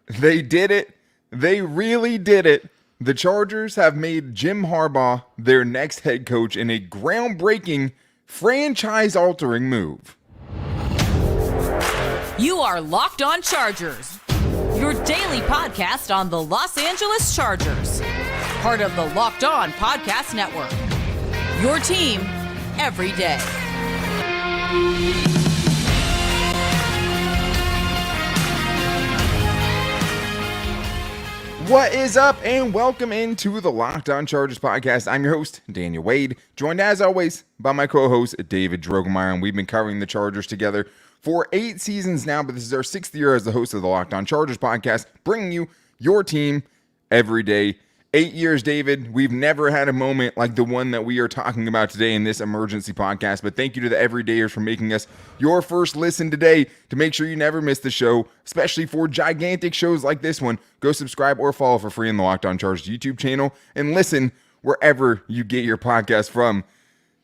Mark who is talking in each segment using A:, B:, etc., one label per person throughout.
A: They did it. They really did it. The Chargers have made Jim Harbaugh their next head coach in a groundbreaking, franchise-altering move.
B: You are Locked On Chargers, your daily podcast on the Los Angeles Chargers, part of the Locked On Podcast Network, your team every day.
A: What is up, and welcome into the Locked On Chargers podcast. I'm your host, Daniel Wade, joined as always by my co-host, David Drogemeyer, and we've been covering the Chargers together for 8 seasons now, but this is our 6th year as the host of the Locked On Chargers podcast, bringing you your team every day. 8 years, David. We've never had a moment like the one that we are talking about today in this emergency podcast, but thank you to the everydayers for making us your first listen today. To make sure you never miss the show, especially for gigantic shows like this one, go subscribe or follow for free in the Locked On Chargers YouTube channel and listen wherever you get your podcast from.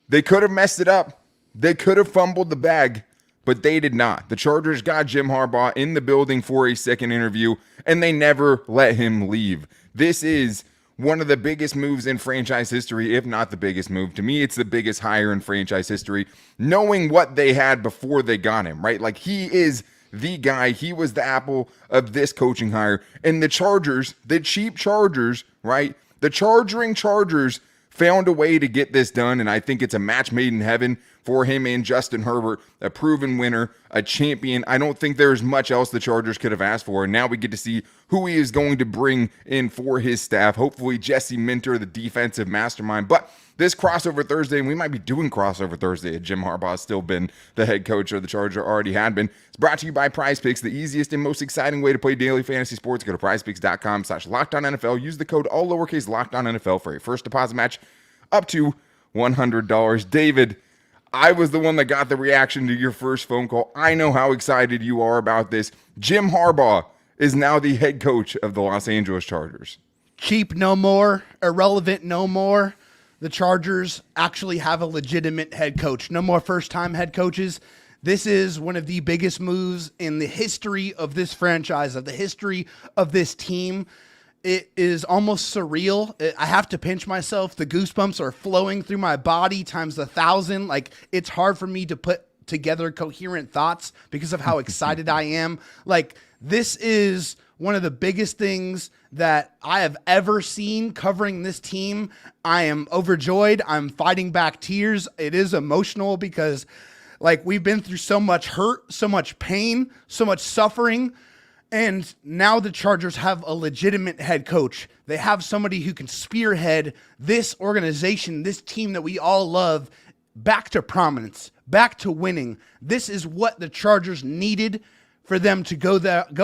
A: They could have messed it up. They could have fumbled the bag, but they did not. The Chargers got Jim Harbaugh in the building for a second interview, and they never let him leave. This is one of the biggest moves in franchise history, if not the biggest move. To me, it's the biggest hire in franchise history, knowing what they had before they got him, right? Like, he is the guy. He was the apple of this coaching hire. And the Chargers, the cheap Chargers, right? The charging Chargers found a way to get this done, and I think it's a match made in heaven for him and Justin Herbert, a proven winner, a champion. I don't think there's much else the Chargers could have asked for, and now we get to see who he is going to bring in for his staff. Hopefully Jase Medical, the defensive mastermind. But this crossover Thursday, and we might be doing crossover Thursday if Jim Harbaugh has still been the head coach, or the Charger already had been. It's brought to you by Prize Picks, the easiest and most exciting way to play daily fantasy sports. Go to prizepicks.com/LockedOnNFL. Use the code all lowercase LockedOnNFL for a first deposit match up to $100. David, I was the one that got the reaction to your first phone call. I know how excited you are about this. Jim Harbaugh is now the head coach of the Los Angeles Chargers.
C: Cheap no more, irrelevant no more. The Chargers actually have a legitimate head coach. No more first-time head coaches. This is one of the biggest moves in the history of this franchise, of the history of this team. It is almost surreal. I have to pinch myself. The goosebumps are flowing through my body times 1,000. Like, it's hard for me to put together coherent thoughts because of how excited I am. Like, this is one of the biggest things that I have ever seen covering this team. I am overjoyed. I'm fighting back tears. It is emotional because, like, we've been through so much hurt, so much pain, so much suffering. And now the Chargers have a legitimate head coach. They have somebody who can spearhead this organization, this team that we all love, back to prominence, back to winning. This is what the Chargers needed for them to go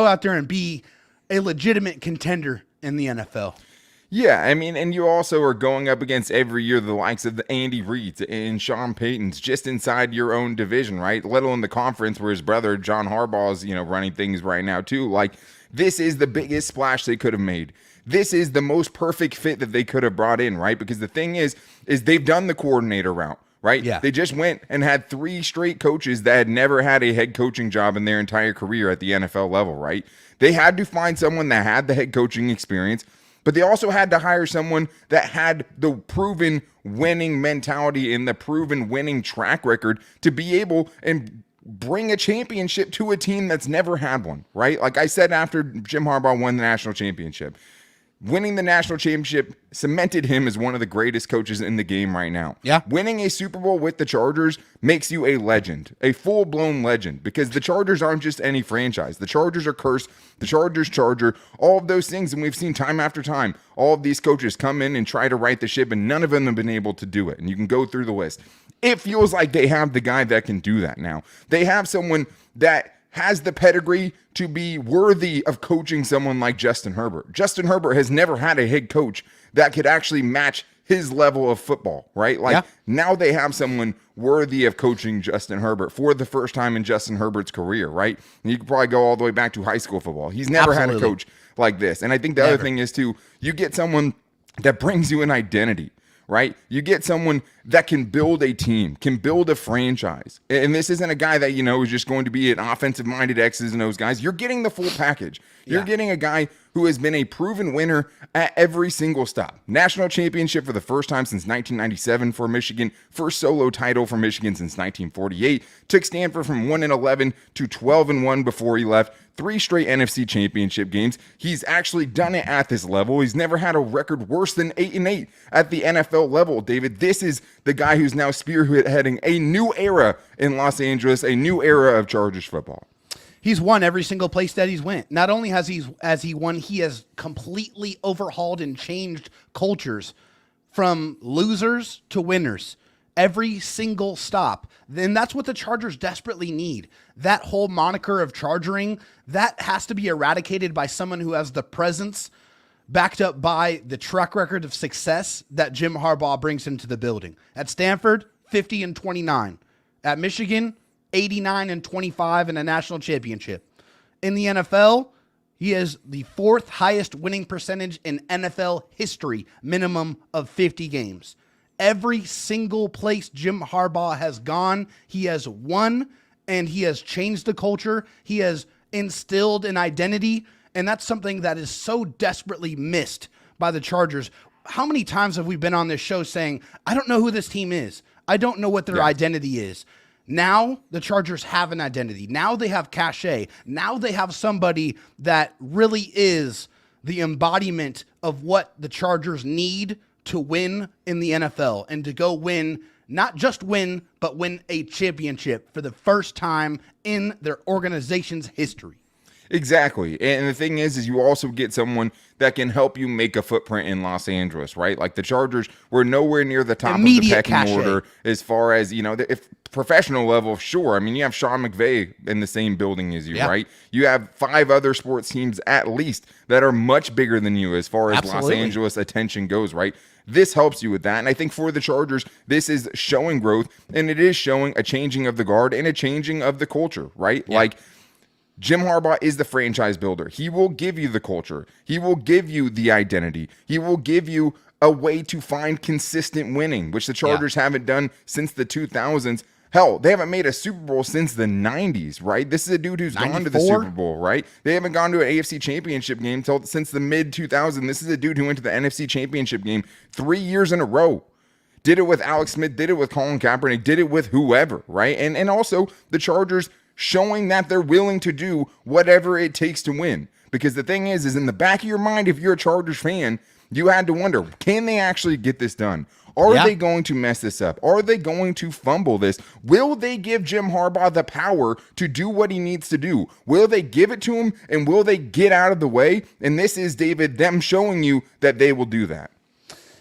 C: out there and be a legitimate contender in the NFL.
A: Yeah, I mean, and you also are going up against every year the likes of the Andy Reids and Sean Paytons just inside your own division, right? Let alone the conference where his brother John Harbaugh is, running things right now too. Like, this is the biggest splash they could have made. This is the most perfect fit that they could have brought in, right? Because the thing is they've done the coordinator route, right?
C: Yeah.
A: They just went and had 3 straight coaches that had never had a head coaching job in their entire career at the NFL level, right? They had to find someone that had the head coaching experience, but they also had to hire someone that had the proven winning mentality and the proven winning track record to be able and bring a championship to a team that's never had one, right? Like I said, after Jim Harbaugh won the national championship, winning the national championship cemented him as one of the greatest coaches in the game right now.
C: Yeah.
A: Winning a Super Bowl with the Chargers makes you a legend, a full-blown legend, because the Chargers aren't just any franchise. The Chargers are cursed. The Chargers Charger, all of those things, and we've seen time after time, all of these coaches come in and try to right the ship, and none of them have been able to do it. And you can go through the list. It feels like they have the guy that can do that now. They have someone that has the pedigree to be worthy of coaching someone like Justin Herbert. Justin Herbert has never had a head coach that could actually match his level of football, right? Like, now they have someone worthy of coaching Justin Herbert for the first time in Justin Herbert's career, right? And you could probably go all the way back to high school football. He's never had a coach like this. And I think the other thing is, too, you get someone that brings you an identity, right? You get someone that can build a team, can build a franchise. And this isn't a guy that, is just going to be an offensive-minded X's and O's guys. You're getting the full package. You're getting a guy who has been a proven winner at every single stop. National championship for the first time since 1997 for Michigan. First solo title for Michigan since 1948. Took Stanford from 1-11 to 12-1 before he left. 3 straight NFC championship games. He's actually done it at this level. He's never had a record worse than 8-8 at the NFL level, David. This is the guy who's now spearheading a new era in Los Angeles, a new era of Chargers football.
C: He's won every single place that he's went. Not only has he won, he has completely overhauled and changed cultures from losers to winners. Every single stop. Then that's what the Chargers desperately need. That whole moniker of chargering, that has to be eradicated by someone who has the presence backed up by the track record of success that Jim Harbaugh brings into the building. At Stanford, 50-29. At Michigan, 89-25 in a national championship. In the NFL, he has the 4th highest winning percentage in NFL history, minimum of 50 games. Every single place Jim Harbaugh has gone, he has won, and he has changed the culture. He has instilled an identity, and that's something that is so desperately missed by the Chargers. How many times have we been on this show saying, I don't know who this team is. I don't know what their identity is. Now the Chargers have an identity. Now they have cachet. Now they have somebody that really is the embodiment of what the Chargers need to win in the NFL and to go win, not just win, but win a championship for the first time in their organization's history.
A: Exactly. And the thing is you also get someone that can help you make a footprint in Los Angeles, right? Like the Chargers were nowhere near the top
C: Immediate
A: of the pecking
C: cachet.
A: order as far as, if professional level, sure. I mean, you have Sean McVay in the same building as you, right? You have 5 other sports teams at least that are much bigger than you as far as Los Angeles attention goes, right? This helps you with that. And I think for the Chargers, this is showing growth, and it is showing a changing of the guard and a changing of the culture, right? Like, Jim Harbaugh is the franchise builder. He will give you the culture. He will give you the identity. He will give you a way to find consistent winning, which the Chargers haven't done since the 2000s. Hell, they haven't made a Super Bowl since the 90s, right? This is a dude who's
C: 94?
A: gone to the Super Bowl, right? They haven't gone to an AFC championship game since the mid-2000s. This is a dude who went to the NFC championship game 3 years in a row. Did it with Alex Smith, did it with Colin Kaepernick, did it with whoever, right? And also the Chargers showing that they're willing to do whatever it takes to win. Because the thing is in the back of your mind, if you're a Chargers fan, you had to wonder, can they actually get this done? Are they going to mess this up? Are they going to fumble this? Will they give Jim Harbaugh the power to do what he needs to do? Will they give it to him, and will they get out of the way? And this is, David, them showing you that they will do that.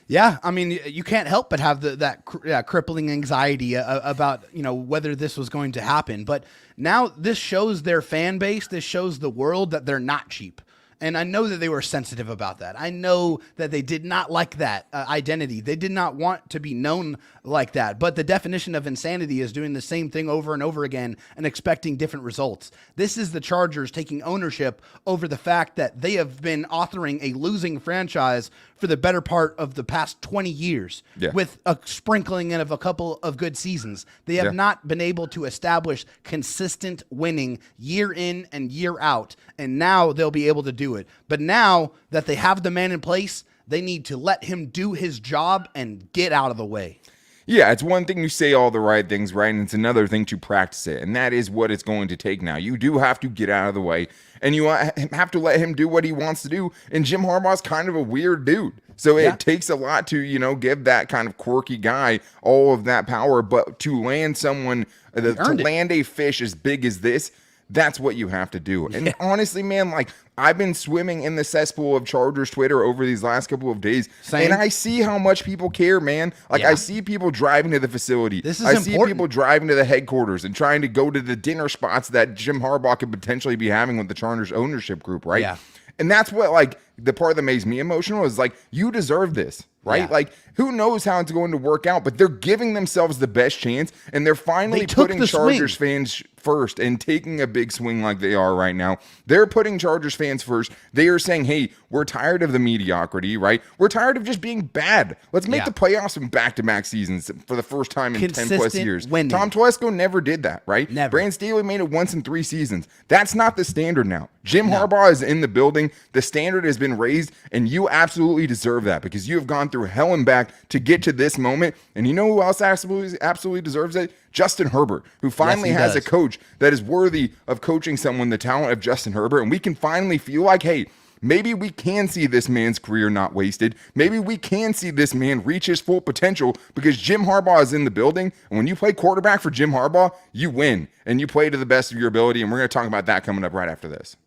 C: Yeah, I mean, you can't help but have that crippling anxiety about, whether this was going to happen. But now this shows their fan base, this shows the world that they're not cheap. And I know that they were sensitive about that. I know that they did not like that identity. They did not want to be known like that. But the definition of insanity is doing the same thing over and over again and expecting different results. This is the Chargers taking ownership over the fact that they have been authoring a losing franchise for the better part of the past 20 years with a sprinkling in of a couple of good seasons. They have not been able to establish consistent winning year in and year out, and now they'll be able to do it. But now that they have the man in place, they need to let him do his job and get out of the way.
A: Yeah, it's one thing to say all the right things, right? And it's another thing to practice it. And that is what it's going to take now. You do have to get out of the way, and you have to let him do what he wants to do. And Jim Harbaugh's kind of a weird dude. So it takes a lot to, give that kind of quirky guy all of that power. But to land someone, land a fish as big as this, that's what you have to do. And honestly, man, like, I've been swimming in the cesspool of Chargers Twitter over these last couple of days.
C: Same.
A: And I see how much people care, man. Like, I see people driving to the facility.
C: This is
A: I
C: important.
A: see people driving to the headquarters and trying to go to the dinner spots that Jim Harbaugh could potentially be having with the Chargers ownership group, right?
C: Yeah.
A: And that's what, like, the part that makes me emotional is, like, you deserve this, right?
C: Yeah.
A: Like, who knows how it's going to work out, but they're giving themselves the best chance, and they're finally
C: They took
A: putting
C: the
A: Chargers
C: swing.
A: fans first and taking a big swing like they are right now. They're putting Chargers fans first. They are saying, hey, we're tired of the mediocrity, right? We're tired of just being bad. Let's make
C: Yeah.
A: the playoffs in back-to-back seasons for the first time in 10 plus
C: Consistent
A: years.
C: winning.
A: Tom Telesco never did that, right?
C: Never.
A: Brandon Staley made it once in 3 seasons. That's not the standard now. Jim Harbaugh is in the building. The standard has been raised, and you absolutely deserve that because you have gone through hell and back to get to this moment. And you know who else absolutely deserves it? Justin Herbert, who finally
C: he
A: has a
C: does.
A: coach that is worthy of coaching someone the talent of Justin Herbert. And we can finally feel like, hey, maybe we can see this man's career not wasted. Maybe we can see this man reach his full potential because Jim Harbaugh is in the building. And when you play quarterback for Jim Harbaugh, you win and you play to the best of your ability. And we're going to talk about that coming up right after this.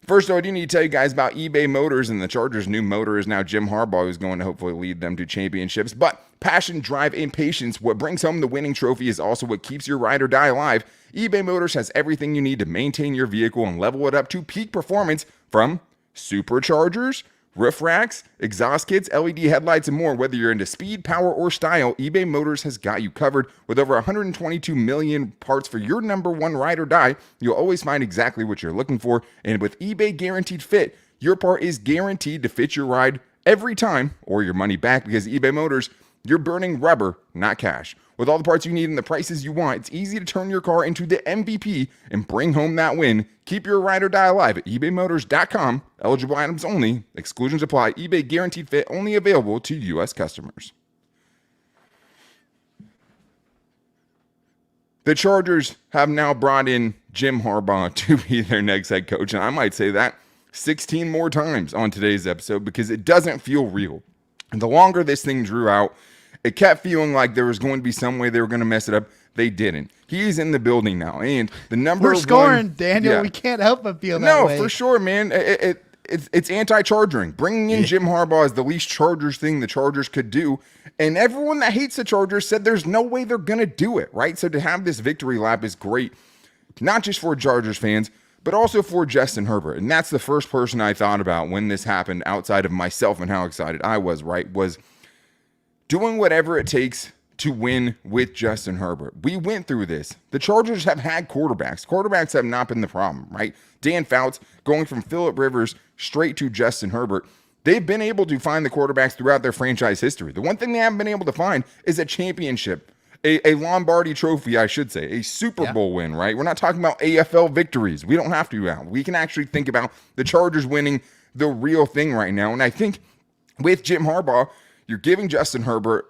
A: First, though, I do need to tell you guys about eBay Motors, and the Chargers' new motor is now Jim Harbaugh, who's going to hopefully lead them to championships. But passion, drive, and patience, what brings home the winning trophy is also what keeps your ride or die alive. eBay Motors has everything you need to maintain your vehicle and level it up to peak performance, from superchargers, roof racks, exhaust kits, LED headlights, and more. Whether you're into speed, power, or style, eBay Motors has got you covered. With over 122 million parts for your number one ride or die, you'll always find exactly what you're looking for. And with eBay Guaranteed Fit, your part is guaranteed to fit your ride every time, or your money back, because eBay Motors, you're burning rubber, not cash. With all the parts you need and the prices you want, it's easy to turn your car into the MVP and bring home that win. Keep your ride or die alive at ebaymotors.com. Eligible items only. Exclusions apply. eBay Guaranteed Fit only available to U.S. customers. The Chargers have now brought in Jim Harbaugh to be their next head coach, and I might say that 16 more times on today's episode because it doesn't feel real. And the longer this thing drew out, it kept feeling like there was going to be some way they were going to mess it up. They didn't. He's in the building now, and the number
C: We're scoring,
A: one,
C: Daniel.
A: Yeah.
C: We can't help but feel that
A: No,
C: way.
A: for sure, man. It's anti-Chargering. Bringing in Jim Harbaugh is the least Chargers thing the Chargers could do. And everyone that hates the Chargers said there's no way they're going to do it, right? So to have this victory lap is great, not just for Chargers fans, but also for Justin Herbert. And that's the first person I thought about when this happened, outside of myself and how excited I was, right? Was doing whatever it takes to win with Justin Herbert. We went through this. The Chargers have had quarterbacks. Quarterbacks have not been the problem, right? Dan Fouts going from Phillip Rivers straight to Justin Herbert. They've been able to find the quarterbacks throughout their franchise history. The one thing they haven't been able to find is a championship, a Lombardi trophy, I should say, a Super Bowl win, right? We're not talking about AFL victories. We don't have to now. We can actually think about the Chargers winning the real thing right now. And I think with Jim Harbaugh, you're giving Justin Herbert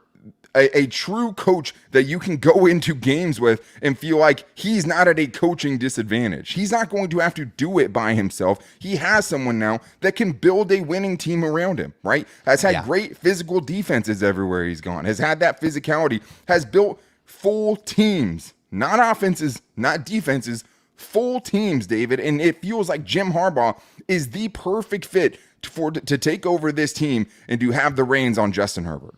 A: a true coach that you can go into games with and feel like he's not at a coaching disadvantage. He's not going to have to do it by himself. He has someone now that can build a winning team around him, right? Has had great physical defenses everywhere he's gone, has had that physicality, has built full teams, not offenses, not defenses, full teams, David. And it feels like Jim Harbaugh is the perfect fit to take over this team and to have the reins on Justin Herbert.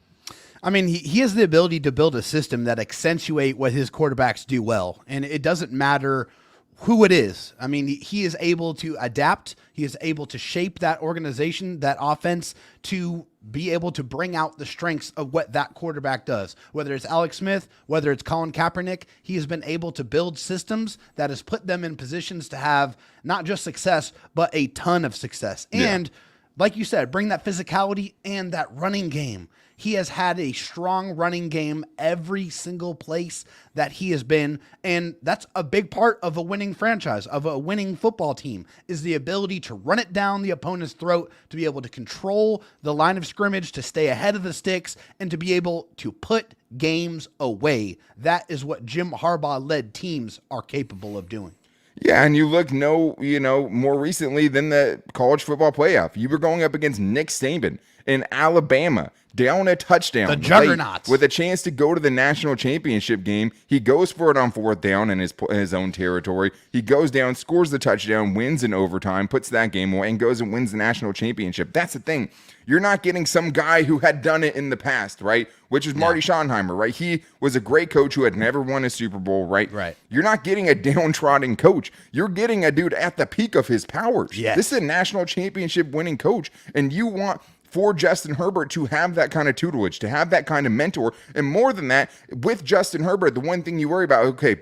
C: I mean, he has the ability to build a system that accentuate what his quarterbacks do well. And it doesn't matter who it is. I mean, he is able to adapt. He is able to shape that organization, that offense, to be able to bring out the strengths of what that quarterback does. Whether it's Alex Smith, whether it's Colin Kaepernick, he has been able to build systems that has put them in positions to have not just success, but a ton of success. And like you said, bring that physicality and that running game. He has had a strong running game every single place that he has been. And that's a big part of a winning franchise, of a winning football team, is the ability to run it down the opponent's throat, to be able to control the line of scrimmage, to stay ahead of the sticks, and to be able to put games away. That is what Jim Harbaugh-led teams are capable of doing.
A: Yeah, and you look more recently than the college football playoff. You were going up against Nick Saban, in Alabama, down a touchdown,
C: the juggernauts,
A: with a chance to go to the national championship game. He goes for it on 4th down in his own territory. He goes down, scores the touchdown, wins in overtime, puts that game away, and goes and wins the national championship. That's the thing. You're not getting some guy who had done it in the past, right? Which is Marty Schottenheimer, right? He was a great coach who had never won a Super Bowl, right?
C: Right.
A: You're not getting a downtrodden coach. You're getting a dude at the peak of his powers.
C: Yes.
A: This is a national championship winning coach, and you want for Justin Herbert to have that kind of tutelage, to have that kind of mentor. And more than that, with Justin Herbert, the one thing you worry about, okay,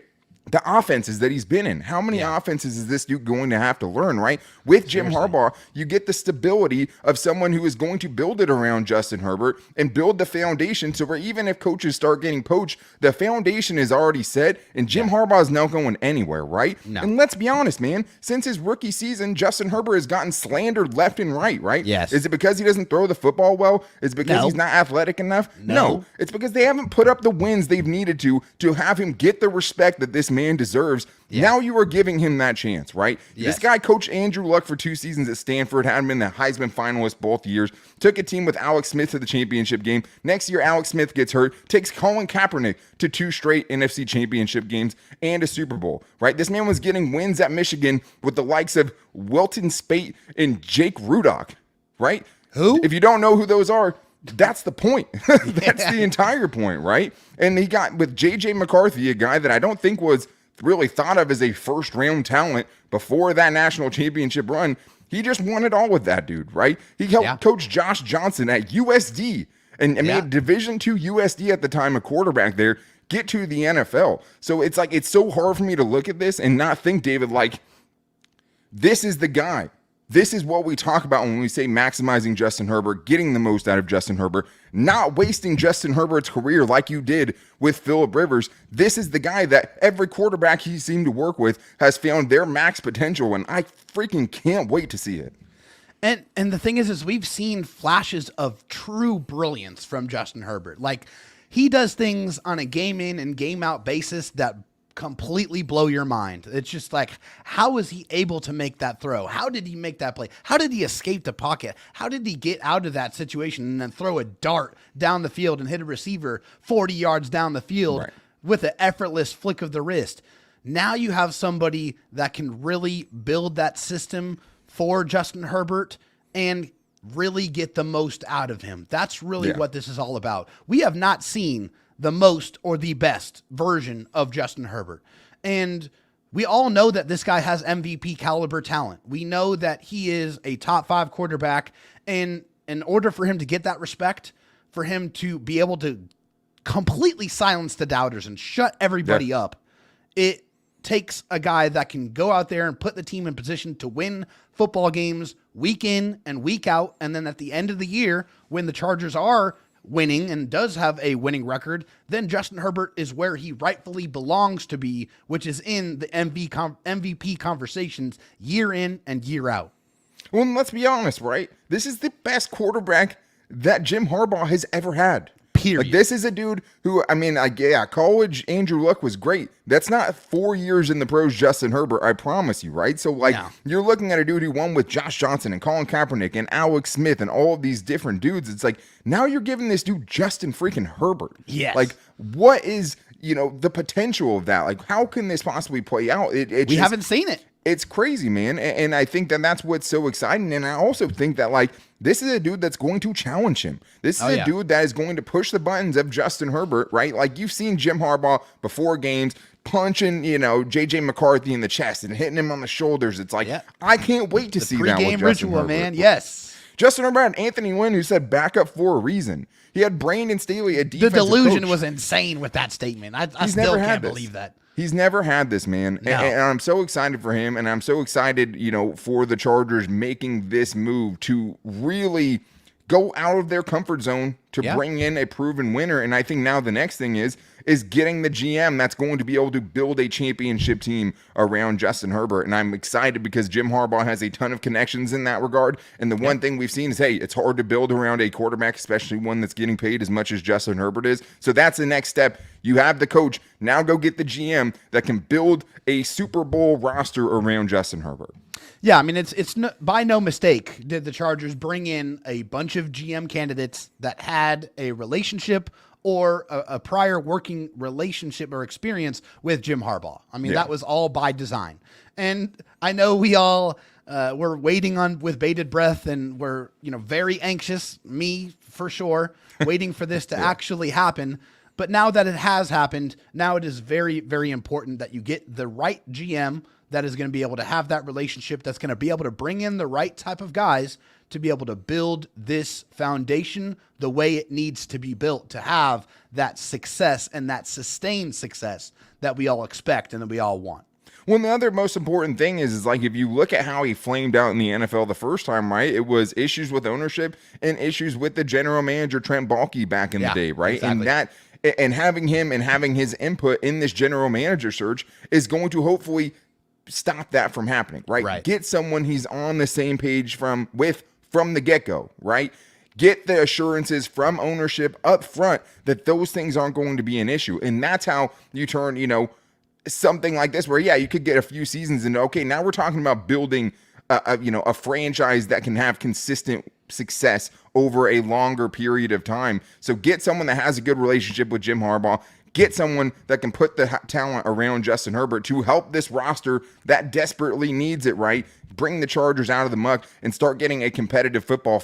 A: the offenses that he's been in. How many offenses is this dude going to have to learn, right? With Jim Harbaugh, you get the stability of someone who is going to build it around Justin Herbert and build the foundation so where even if coaches start getting poached, the foundation is already set, and Jim Harbaugh is not going anywhere, right?
C: No.
A: And let's be honest, man, since his rookie season, Justin Herbert has gotten slandered left and right?
C: Yes.
A: Is it because he doesn't throw the football well? Is it because he's not athletic enough? No. It's because they haven't put up the wins they've needed to have him get the respect that this man deserves. Now you are giving him that chance, right? This guy coached Andrew Luck for 2 seasons at Stanford, had him in the Heisman finalist both years, took a team with Alex Smith to the championship game. Next year, Alex Smith gets hurt, takes Colin Kaepernick to 2 straight NFC championship games and a Super Bowl, right? This man was getting wins at Michigan with the likes of Wilton Spate and Jake Rudock, right?
C: Who?
A: If you don't know who those are, that's the point. That's the entire point, right? And he got with J.J. McCarthy, a guy that I don't think was really thought of as a first-round talent before that national championship run. He just won it all with that dude, right? He helped coach Josh Johnson at USD and made Division II USD at the time a quarterback there get to the NFL. So it's like it's so hard for me to look at this and not think, David, like this is the guy. This is what we talk about when we say maximizing Justin Herbert, getting the most out of Justin Herbert, not wasting Justin Herbert's career like you did with Phillip Rivers. This is the guy that every quarterback he seemed to work with has found their max potential, and I freaking can't wait to see it.
C: And the thing is we've seen flashes of true brilliance from Justin Herbert. Like, he does things on a game in and game out basis that completely blow your mind. It's just like, how was he able to make that throw? How did he make that play? How did he escape the pocket? How did he get out of that situation and then throw a dart down the field and hit a receiver 40 yards down the field with an effortless flick of the wrist? Now you have somebody that can really build that system for Justin Herbert and really get the most out of him. That's really what this is all about. We have not seen the most or the best version of Justin Herbert. And we all know that this guy has MVP caliber talent. We know that he is a top 5 quarterback. And in order for him to get that respect, for him to be able to completely silence the doubters and shut everybody up, it takes a guy that can go out there and put the team in position to win football games week in and week out. And then at the end of the year, when the Chargers are winning and does have a winning record, then Justin Herbert is where he rightfully belongs to be, which is in the MVP conversations year in and year out.
A: Well, let's be honest, right? This is the best quarterback that Jim Harbaugh has ever had.
C: Period.
A: Like, this is a dude who, I mean, college Andrew Luck was great. That's not 4 years in the pros Justin Herbert, I promise you, right? So, like, you're looking at a dude who won with Josh Johnson and Colin Kaepernick and Alex Smith and all of these different dudes. It's like, now you're giving this dude Justin freaking Herbert.
C: Yes.
A: Like, what is, the potential of that? Like, how can this possibly play out?
C: We haven't seen it.
A: It's crazy, man. And I think that that's what's so exciting. And I also think that, like, this is a dude that's going to challenge him. This is a dude that is going to push the buttons of Justin Herbert, right? Like, you've seen Jim Harbaugh before games punching, J.J. McCarthy in the chest and hitting him on the shoulders. It's like, I can't wait to see that with Justin
C: ritual,
A: Herbert.
C: man. Yes.
A: Justin Herbert had Anthony Lynn, who said back up for a reason. He had Brandon Staley, a defensive
C: The delusion
A: coach.
C: was insane with that statement. I still can't believe that.
A: He's never had this, man.
C: No.
A: And I'm so excited for him. And I'm so excited, for the Chargers making this move to really go out of their comfort zone to bring in a proven winner. And I think now the next thing is is getting the GM that's going to be able to build a championship team around Justin Herbert. And I'm excited because Jim Harbaugh has a ton of connections in that regard. And the one thing we've seen is, hey, it's hard to build around a quarterback, especially one that's getting paid as much as Justin Herbert is. So that's the next step. You have the coach. Now go get the GM that can build a Super Bowl roster around Justin Herbert.
C: Yeah, I mean, it's no, by no mistake did the Chargers bring in a bunch of GM candidates that had a relationship or a prior working relationship or experience with Jim Harbaugh. I mean, that was all by design. And I know we all were waiting on with bated breath, and we're very anxious, me for sure, waiting for this to actually happen. But now that it has happened, now it is very, very important that you get the right GM that is going to be able to have that relationship, that's going to be able to bring in the right type of guys to be able to build this foundation the way it needs to be built to have that success and that sustained success that we all expect and that we all want.
A: Well, the other most important thing is like if you look at how he flamed out in the NFL the first time, right? It was issues with ownership and issues with the general manager, Trent Baalke, back in the day, right?
C: Exactly.
A: And having him and having his input in this general manager search is going to hopefully stop that from happening, right? Get someone he's on the same page from the get-go, right? Get the assurances from ownership up front that those things aren't going to be an issue. And that's how you turn, something like this where, you could get a few seasons and okay, now we're talking about building a franchise that can have consistent success over a longer period of time. So get someone that has a good relationship with Jim Harbaugh. Get someone that can put the talent around Justin Herbert to help this roster that desperately needs it, right? Bring the Chargers out of the muck and start getting a competitive football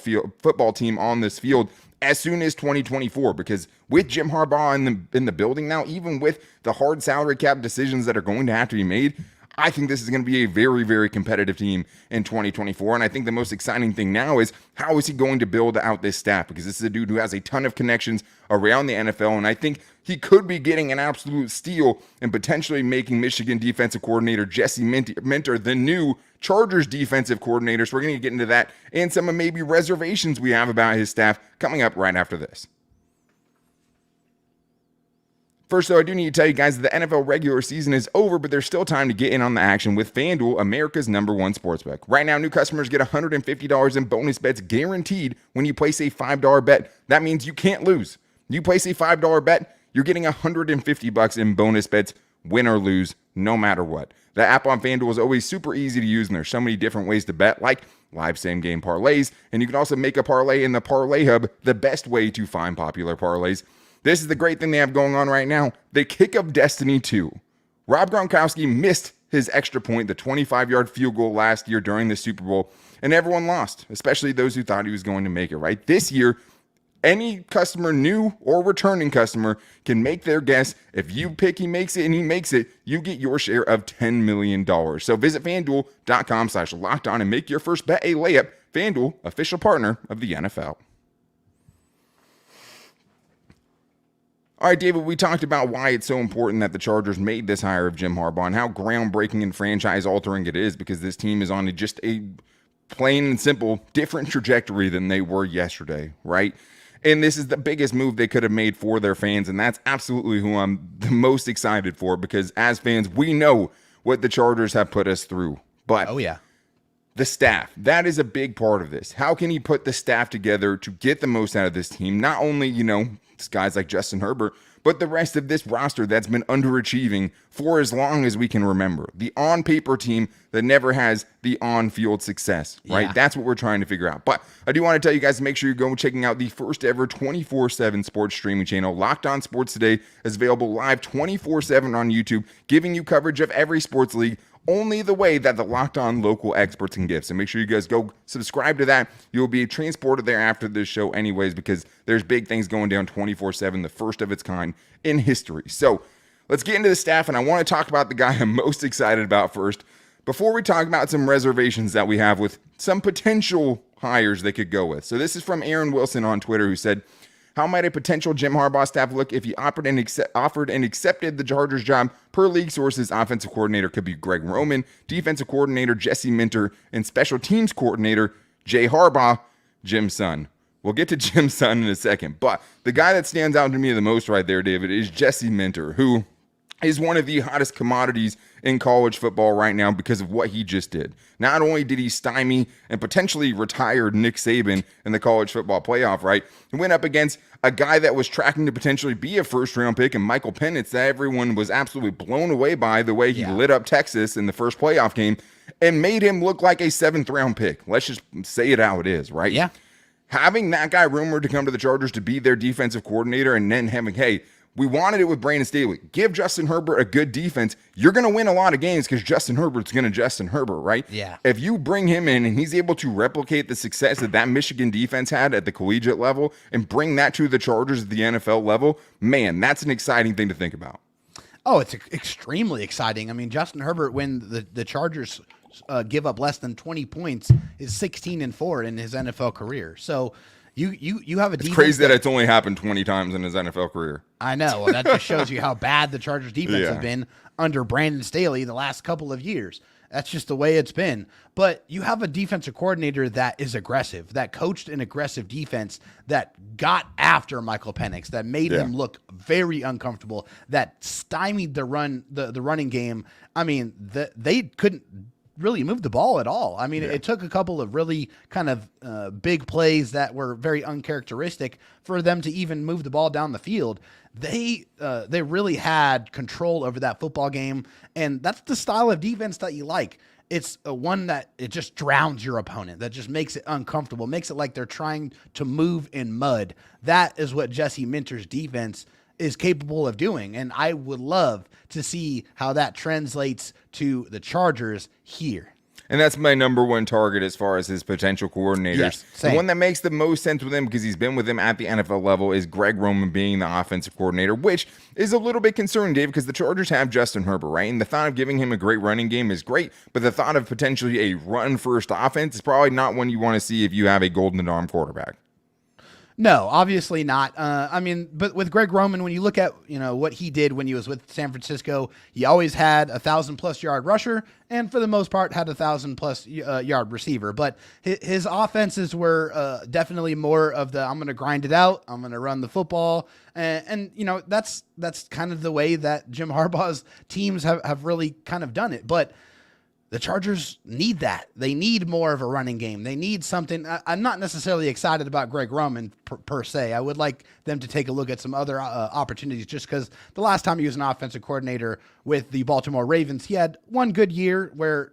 A: team on this field as soon as 2024. Because with Jim Harbaugh in the building now, even with the hard salary cap decisions that are going to have to be made, I think this is going to be a very, very competitive team in 2024. And I think the most exciting thing now is how is he going to build out this staff? Because this is a dude who has a ton of connections around the NFL. And I think he could be getting an absolute steal and potentially making Michigan defensive coordinator Jase Medical the new Chargers defensive coordinator. So we're going to get into that and some of maybe reservations we have about his staff coming up right after this. First, though, I do need to tell you guys that the NFL regular season is over, but there's still time to get in on the action with FanDuel, America's #1 sportsbook. Right now, new customers get $150 in bonus bets guaranteed when you place a $5 bet. That means you can't lose. You place a $5 bet, you're getting $150 in bonus bets, win or lose, no matter what. The app on FanDuel is always super easy to use, and there's so many different ways to bet, like live same-game parlays, and you can also make a parlay in the Parlay Hub, the best way to find popular parlays. This is the great thing they have going on right now. The kick of destiny 2. Rob Gronkowski missed his extra point, the 25-yard field goal last year during the Super Bowl, and everyone lost, especially those who thought he was going to make it, right? This year, any customer, new or returning customer, can make their guess. If you pick he makes it and he makes it, you get your share of $10 million. So visit FanDuel.com/lockedon and make your first bet a layup. FanDuel, official partner of the NFL. All right, David, we talked about why it's so important that the Chargers made this hire of Jim Harbaugh and how groundbreaking and franchise-altering it is, because this team is on just a plain and simple different trajectory than they were yesterday, right? And this is the biggest move they could have made for their fans, and that's absolutely who I'm the most excited for, because as fans, we know what the Chargers have put us through. But the staff, that is a big part of this. How can he put the staff together to get the most out of this team? Not only, guys like Justin Herbert, but the rest of this roster that's been underachieving for as long as we can remember. The on-paper team that never has the on-field success, right? Yeah. That's what we're trying to figure out. But I do want to tell you guys to make sure you go checking out the first ever 24/7 sports streaming channel. Locked On Sports Today is available live 24/7 on YouTube, giving you coverage of every sports league only the way that the Locked On local experts can give. So make sure you guys go subscribe to that. You'll be transported there after this show anyways, because there's big things going down 24/7, the first of its kind in history. So let's get into the staff, and I want to talk about the guy I'm most excited about first, before we talk about some reservations that we have with some potential hires they could go with. So this is from Aaron Wilson on Twitter, who said, how might a potential Jim Harbaugh staff look if he offered and accepted the Chargers job? Per league sources, offensive coordinator could be Greg Roman, defensive coordinator Jase Medical, and special teams coordinator Jay Harbaugh, Jim's son. We'll get to Jim's son in a second. But the guy that stands out to me the most right there, David, is Jase Minter, who is one of the hottest commodities in college football right now because of what he just did. Not only did he stymie and potentially retired Nick Saban in the college football playoff, right? He went up against a guy that was tracking to potentially be a first-round pick, and Michael Penix, that everyone was absolutely blown away by the way he lit up Texas in the first playoff game and made him look like a seventh-round pick. Let's just say it how it is, right?
C: Yeah.
A: Having that guy rumored to come to the Chargers to be their defensive coordinator, and then having, hey, we wanted it with Brandon Staley. Give Justin Herbert a good defense. You're going to win a lot of games because Justin Herbert's going to Justin Herbert, right?
C: Yeah.
A: If you bring him in and he's able to replicate the success that Michigan defense had at the collegiate level and bring that to the Chargers at the NFL level, man, that's an exciting thing to think about.
C: Oh, it's extremely exciting. I mean, Justin Herbert, when the Chargers give up less than 20 points, is 16-4 in his NFL career. So you have a defense.
A: It's crazy that it's only happened 20 times in his NFL career.
C: I know. Well, that just shows you how bad the Chargers defense has been under Brandon Staley the last couple of years. That's just the way it's been. But you have a defensive coordinator that is aggressive, that coached an aggressive defense, that got after Michael Penix, that made him look very uncomfortable, that stymied the running game. I mean, they couldn't really move the ball at all. I mean, it took a couple of really kind of big plays that were very uncharacteristic for them to even move the ball down the field. They really had control over that football game, and that's the style of defense that you like. It's one that it just drowns your opponent, that just makes it uncomfortable, makes it like they're trying to move in mud. That is what Jase Minter's defense is capable of doing, and I would love to see how that translates to the Chargers here.
A: And that's my number one target as far as his potential coordinators.
C: Yes,
A: the one that makes the most sense with him, because he's been with him at the NFL level, is Greg Roman being the offensive coordinator, which is a little bit concerning, Dave, because the Chargers have Justin Herbert, right? And the thought of giving him a great running game is great, but the thought of potentially a run-first offense is probably not one you want to see if you have a golden arm quarterback.
C: No, obviously not. I mean, but with Greg Roman, when you look at what he did when he was with San Francisco, he always had 1,000+ yard rusher, and for the most part had 1,000+ yard receiver. But his offenses were definitely more of the I'm going to grind it out, I'm going to run the football, and that's kind of the way that Jim Harbaugh's teams have really kind of done it. But the Chargers need that. They need more of a running game. They need something. I'm not necessarily excited about Greg Roman per se. I would like them to take a look at some other opportunities, just because the last time he was an offensive coordinator with the Baltimore Ravens, he had one good year where,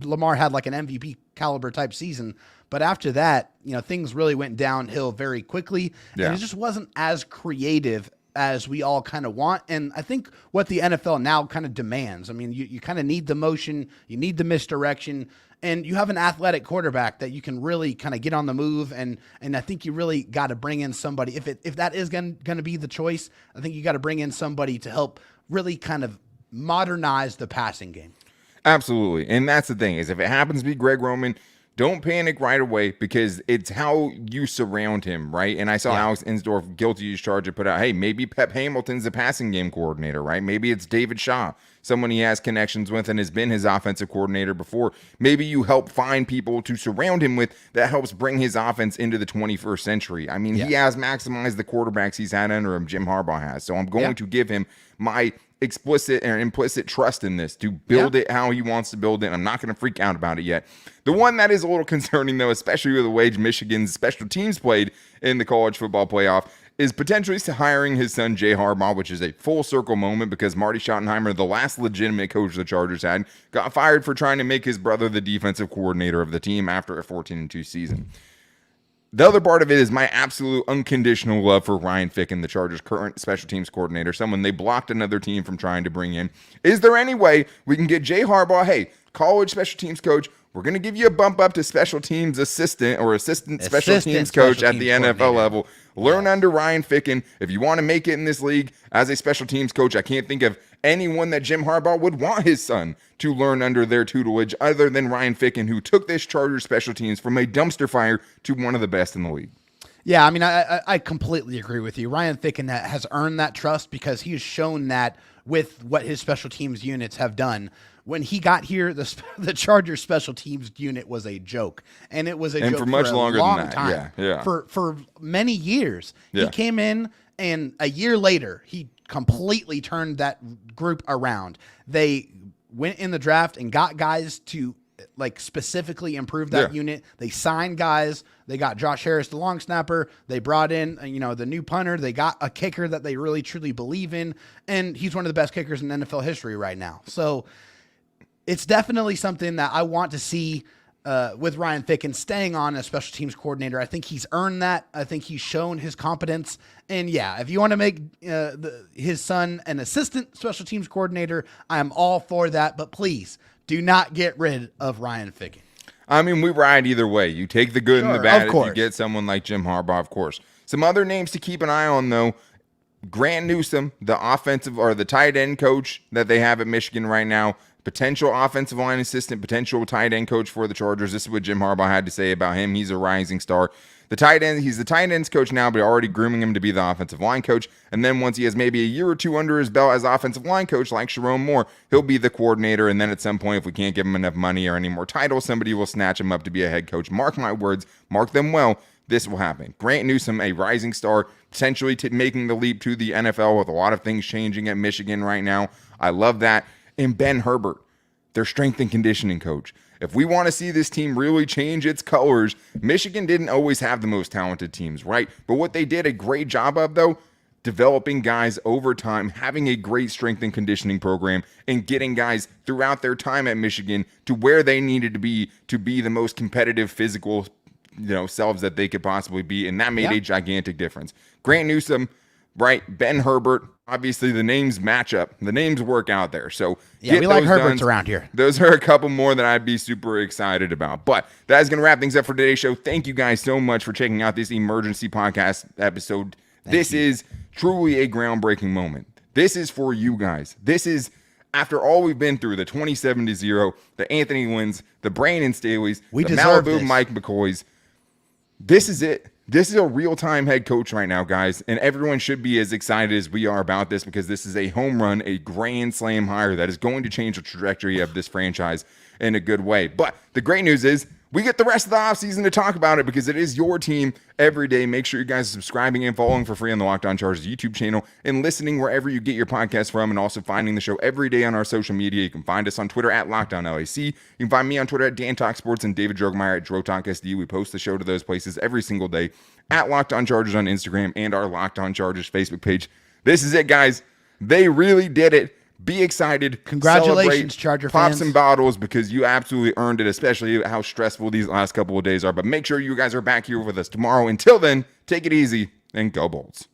C: Lamar had like an MVP caliber type season. But after that, things really went downhill very quickly. Yeah. And it just wasn't as creative as we all kind of want. And I think what the NFL now kind of demands, I mean, you kind of need the motion, you need the misdirection, and you have an athletic quarterback that you can really kind of get on the move. And I think you really got to bring in somebody. If that is going to be the choice, I think you got to bring in somebody to help really kind of modernize the passing game.
A: Absolutely. And that's the thing, is if it happens to be Greg Roman, don't panic right away, because it's how you surround him, right? And I saw Alex Insdorf, guilty as charged, put out, hey, maybe Pep Hamilton's the passing game coordinator, right? Maybe it's David Shaw, someone he has connections with and has been his offensive coordinator before. Maybe you help find people to surround him with that helps bring his offense into the 21st century. I mean, he has maximized the quarterbacks he's had under him, Jim Harbaugh has. So I'm going to give him my explicit or implicit trust in this to build it how he wants to build it. I'm not going to freak out about it yet. The one that is a little concerning, though, especially with the way Michigan's special teams played in the college football playoff, is potentially hiring his son Jay Harbaugh, which is a full circle moment because Marty Schottenheimer, the last legitimate coach the Chargers had, got fired for trying to make his brother the defensive coordinator of the team after a 14-2 season. The other part of it is my absolute unconditional love for Ryan Ficken, the Chargers' current special teams coordinator, someone they blocked another team from trying to bring in. Is there any way we can get Jay Harbaugh, hey, college special teams coach, we're going to give you a bump up to special teams assistant or assistant special teams coach at the NFL level. Learn under Ryan Ficken. If you want to make it in this league as a special teams coach, I can't think of anyone that Jim Harbaugh would want his son to learn under their tutelage other than Ryan Ficken, who took this Chargers special teams from a dumpster fire to one of the best in the league.
C: Yeah, I mean, I completely agree with you. Ryan Ficken has earned that trust because he has shown that with what his special teams units have done. when he got here, the Chargers special teams unit was a joke, and it was a joke
A: for much longer
C: long
A: than that.
C: time.
A: Yeah.
C: For many years.
A: Yeah.
C: He came in, and a year later, he completely turned that group around. They went in the draft and got guys to like specifically improve that unit. They signed guys. They got Josh Harris, the long snapper. They brought in, the new punter. They got a kicker that they really truly believe in, and he's one of the best kickers in NFL history right now. So it's definitely something that I want to see with Ryan Ficken staying on as special teams coordinator. I think he's earned that. I think he's shown his competence. And yeah, if you want to make his son an assistant special teams coordinator, I am all for that. But please do not get rid of Ryan Ficken.
A: I mean, we ride either way. You take the good and the bad.
C: Of course.
A: If you get someone like Jim Harbaugh, of course. Some other names to keep an eye on, though. Grant Newsome, the offensive or the tight end coach that they have at Michigan right now, potential offensive line assistant, potential tight end coach for the Chargers. This is what Jim Harbaugh had to say about him. He's a rising star. He's the tight ends coach now, but already grooming him to be the offensive line coach. And then once he has maybe a year or two under his belt as offensive line coach, like Sharon Moore, he'll be the coordinator. And then at some point, if we can't give him enough money or any more titles, somebody will snatch him up to be a head coach. Mark my words, mark them well. This will happen. Grant Newsome, a rising star, potentially making the leap to the NFL with a lot of things changing at Michigan right now. I love that. And Ben Herbert, their strength and conditioning coach. If we want to see this team really change its colors, Michigan didn't always have the most talented teams, right? But what they did a great job of, though, developing guys over time, having a great strength and conditioning program, and getting guys throughout their time at Michigan to where they needed to be the most competitive physical selves that they could possibly be. And that made a gigantic difference. Grant Newsome, right? Ben Herbert. Obviously, the names match up. The names work out there. So
C: yeah, we like Herberts around here.
A: Those are a couple more that I'd be super excited about. But that is going to wrap things up for today's show. Thank you guys so much for checking out this emergency podcast episode. This is truly a groundbreaking moment. This is for you guys. This is after all we've been through, the 27-0, the Anthony Lynn's, the Brandon Staley's, the Malibu Mike McCoys. This is it. This is a real-time head coach right now, guys, and everyone should be as excited as we are about this because this is a home run, a grand slam hire that is going to change the trajectory of this franchise in a good way. But the great news is we get the rest of the offseason to talk about it because it is your team every day. Make sure you guys are subscribing and following for free on the Locked On Chargers YouTube channel and listening wherever you get your podcast from, and also finding the show every day on our social media. You can find us on Twitter at LockedOnLAC. You can find me on Twitter at DanTalkSports and David Drogemeyer at DroTalkSD. We post the show to those places every single day at Locked On Chargers on Instagram and our Locked On Chargers Facebook page. This is it, guys. They really did it. Be excited.
C: Congratulations, Charger fans.
A: Pop some bottles because you absolutely earned it, especially how stressful these last couple of days are. But make sure you guys are back here with us tomorrow. Until then, take it easy and go Bolts.